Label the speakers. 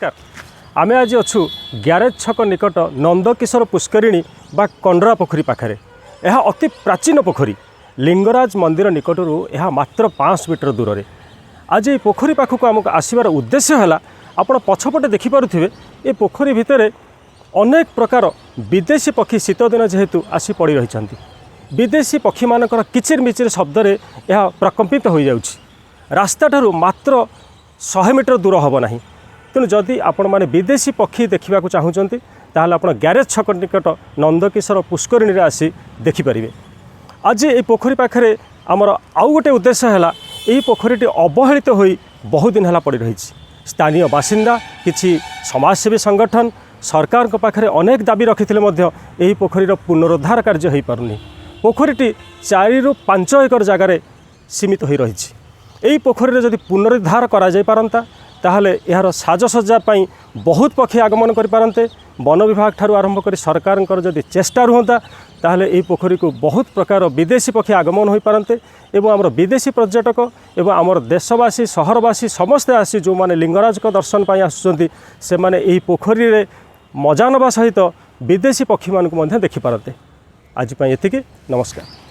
Speaker 1: आमे आज अच्छु ग्यारेज छक निकट नंदकिशोर पुष्करिणी बा कंडरा पोखरी पाखे। यह अति प्राचीन पोखरी लिंगराज मंदिर निकटरू यह मात्र 5 मीटर दूर में। आज ये पोखरी पाखक आमको आसबार उद्देश्य है आपण पछपटे देखिपे ये पोखरी भितर अनेक प्रकार विदेशी पक्षी शीत दिन जेहेतु आसी पड़ रही विदेशी पक्षी मानकर किचिर मिचिर शब्द यह प्रकम्पित हो जाउछि। रास्ता ठारू मात्र 100 मीटर दूर हम ना। तेणु जदि आपण मैंने विदेशी पक्षी देखा चाहूँगी ताहले आपण ग्यारेज छक निकट नंदकिशोर पुष्करिणी आसी देखिपारे। आज ये पोखरी पाखे आमर आउ गोटे उद्देश्य है यही पोखरीटी अवहेलित हो बहुत दिन है पड़ रही। स्थानीय बासिंदा किसी समाजसेवी संगठन सरकार को पाखे अनेक दाबी रखिथिले मध्य यही पोखरीर पुनरुद्धार कार्य हो पारुनी। पोखरीटी 4 ରୁ 5 एकर जगार सीमित हो रही। यही पोखरी जदि पुनरुद्धार करा जाय पारंता ताहले यार साजसज्जा पाई बहुत पक्षी आगमन करें। वन विभाग ठारू आरंभ कर सरकार जदि चेष्टा रुहंता ताहले यही पोखरी को बहुत प्रकार विदेशी पक्षी आगमन हो पारंते एवं आमर विदेशी पर्यटक एवं आमर देशवासी सहरवासी समस्ते आसी जो माने लिंगराज को दर्शन पाई आसुचंती से माने यही पोखरी रे मजा नवा सहित विदेशी पक्षी मानक देखि पारंते। आज पाई एतिकी। नमस्कार।